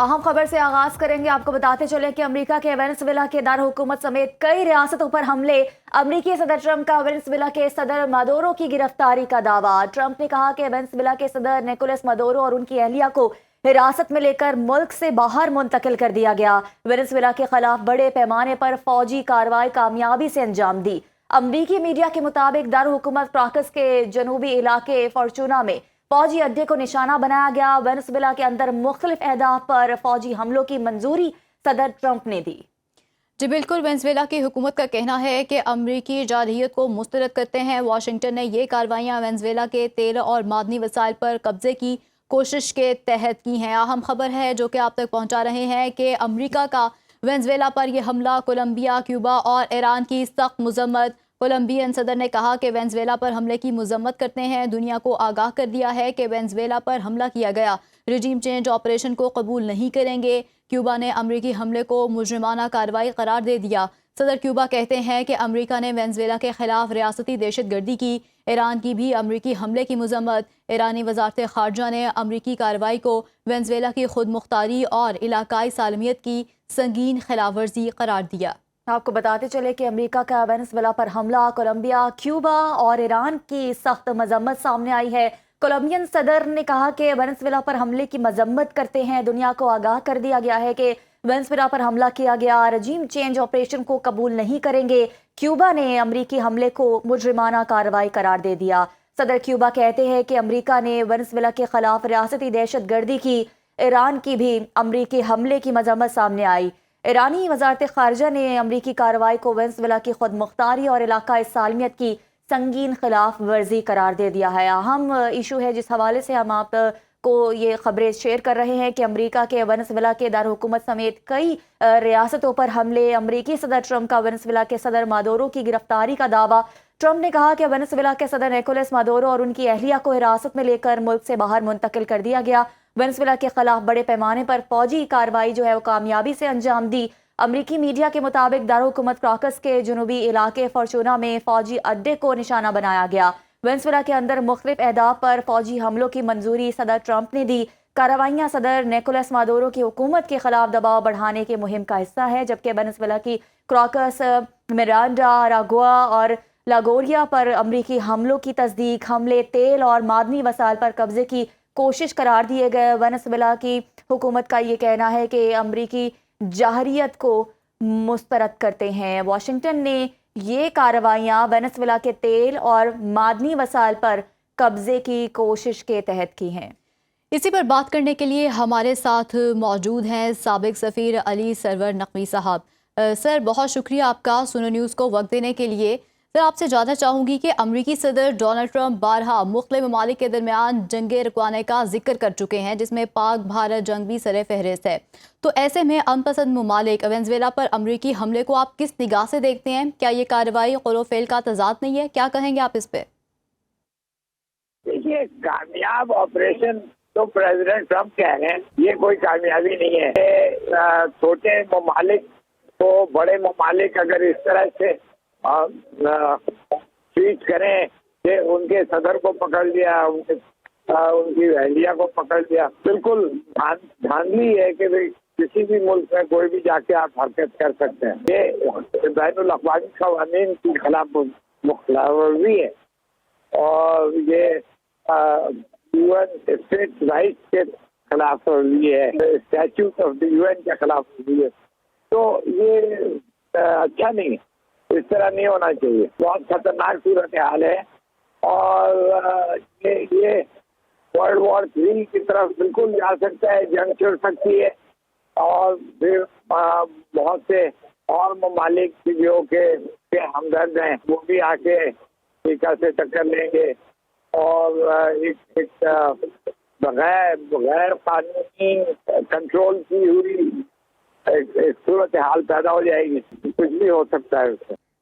अहम खबर से आगाज करेंगे। आपको बताते चले कि अमेरिका के वेनेजुएला के दारहुकूमत समेत कई रियासतों पर हमले। अमेरिकी सदर ट्रंप का वेनेजुएला के सदर मदोरो की गिरफ्तारी का दावा। ट्रंप ने कहा कि वेनेजुएला के सदर निकोलस मदोरो और उनकी अहलिया को हिरासत में लेकर मुल्क से बाहर मुंतकिल कर दिया गया। वेनेजुएला के खिलाफ बड़े पैमाने पर फौजी कार्रवाई कामयाबी से अंजाम दी। अमरीकी मीडिया के मुताबिक दारहुकूमत क्राकस के जनूबी इलाके फॉर्चूना में फौजी अड्डे को निशाना बनाया गया। वेनेजुएला के अंदर मुख्तलिफ अहदाफ पर फौजी हमलों की मंजूरी सदर ट्रंप ने दी। जी बिल्कुल, वेनेजुएला की हुकूमत का कहना है कि अमरीकी जारहियत को मुस्तरद करते हैं। वाशिंगटन ने ये कार्रवाइयाँ वेनेजुएला के तेल और मादनी वसाइल पर कब्जे की कोशिश के तहत की हैं। अहम खबर है जो कि आप तक पहुँचा रहे हैं कि अमरीका का वेनेजुएला पर यह हमला कोलंबिया, क्यूबा और ईरान की सख्त मजम्मत। कोलंबियन सदर ने कहा कि वेनेजुएला पर हमले की मजम्मत करते हैं। दुनिया को आगाह कर दिया है कि वेनेजुएला पर हमला किया गया रिजीम चेंज ऑपरेशन को कबूल नहीं करेंगे। क्यूबा ने अमरीकी हमले को मुजरिमाना कार्रवाई करार दे दिया। सदर क्यूबा कहते हैं कि अमरीका ने वेनेजुएला के खिलाफ रियासती दहशतगर्दी की। ईरान की भी अमरीकी हमले की मजम्मत। ईरानी वजारत खारजा ने अमरीकी कार्रवाई को वेनेजुएला की खुद मुख्तारी और इलाकाई सालमियत की संगीन खिलाफ वर्जी करार दिया। आपको बताते चले कि अमेरिका का वेनेजुएला पर हमला, कोलंबिया, क्यूबा और ईरान की सख्त मजम्मत सामने आई है। कोलंबियन सदर ने कहा कि वेनेजुएला पर हमले की मजम्मत करते हैं। दुनिया को आगाह कर दिया गया है कि वेनेजुएला पर हमला किया गया रजीम चेंज ऑपरेशन को कबूल नहीं करेंगे। क्यूबा ने अमरीकी हमले को मुजरिमाना कार्रवाई करार दे दिया। सदर क्यूबा कहते हैं कि अमरीका ने वेनेजुएला के खिलाफ रियासती दहशतगर्दी की। ईरान की भी अमरीकी हमले की मजम्मत सामने आई। ईरानी वजारत खारजा ने अमरीकी कार्रवाई को वेनेजुएला की खुद मुख्तारी और इलाकाई सालमियत की संगीन खिलाफ वर्जी करार दे दिया है। अहम इशू है जिस हवाले से हम आप को ये खबरें शेयर कर रहे हैं कि अमेरिका के वेनेजुएला के दारहुकूमत समेत कई रियासतों पर हमले। अमरीकी सदर ट्रंप का वेनेजुएला के सदर मदोरो की गिरफ्तारी का दावा। ट्रंप ने कहा कि वेनेजुएला के सदर निकोलस मदोरो और उनकी अहलिया को हिरासत में लेकर मुल्क से बाहर मुंतकिल कर दिया गया। वेनेजुएला के खिलाफ बड़े पैमाने पर फौजी कार्रवाई जो है वो कामयाबी से अंजाम दी। अमरीकी मीडिया के मुताबिक दारहुकूमत क्राकस के जनूबी इलाके फॉर्चूना में फौजी अड्डे को निशाना बनाया गया। वेनेजुएला के अंदर मुख्तलिफ अहदाफ पर फौजी हमलों की मंजूरी सदर ट्रंप ने दी। कार्रवाइयाँ सदर निकोलस मदोरो की हुकूमत के खिलाफ दबाव बढ़ाने की मुहिम का हिस्सा है, जबकि वेनेजुएला की क्राकस, मिरांडा, अरागुआ और लागोरिया पर अमरीकी हमलों की तस्दीक। हमले तेल और मादनी वसाइल पर कब्जे की कोशिश करार दिए गए। वेनेजुएला की हुकूमत का ये कहना है कि अमरीकी जारहियत को मुस्तरद करते हैं। वाशिंगटन ने ये कार्रवाइयाँ वेनेजुएला के तेल और मादनी वसाइल पर कब्जे की कोशिश के तहत की हैं। इसी पर बात करने के लिए हमारे साथ मौजूद हैं साबिक सफ़ीर अली सरवर नकवी साहब। सर, बहुत शुक्रिया आपका सुनो न्यूज़ को वक्त देने के लिए। सर, आपसे जानना चाहूँगी कि अमरीकी सदर डोनाल्ड ट्रंप बारहा मुख्तलिफ ममालिक के दरमियान जंगे रुकवाने का जिक्र कर चुके हैं, जिसमें पाक भारत जंग भी सरे फहरिस्त है। तो ऐसे में अनपसंद ममालिक वेनेजुएला पर अमरीकी हमले को आप किस निगाह से देखते हैं? क्या ये कार्रवाई क़ौल-ओ-फ़ेल का तज़ाद नहीं है? क्या कहेंगे आप इस पर? देखिए, कामयाब ऑपरेशन तो प्रेसिडेंट ट्रंप कह रहे हैं, ये कोई कामयाबी नहीं है। छोटे ममालिक को बड़े ममालिक अगर इस तरह से ट्वीट करें कि उनके सदर को पकड़ लिया, उनकी अहलिया को पकड़ लिया, बिल्कुल धांधली है कि भाई किसी भी मुल्क में कोई भी जाके आप हरकत कर सकते हैं। ये बैनुल अक़वामी क़वानीन के खिलाफ मुखलावरी है और ये यूएन स्टेट राइट के खिलाफ भी है, स्टैट्यूट ऑफ द यूएन के खिलाफ भी है। तो ये अच्छा नहीं है, इस तरह नहीं होना चाहिए। बहुत खतरनाक सूरत हाल है और ये वर्ल्ड वॉर 3 की तरफ बिल्कुल जा सकता है, जंग छिड़ सकती है और फिर बहुत से और ममालिक जो के हमदर्द हैं वो भी आके अमेरिका से टक्कर लेंगे और एक बगैर कानूनी कंट्रोल की हुई एक सूरत हाल पैदा हो जाएगी। कुछ भी हो सकता है उससे।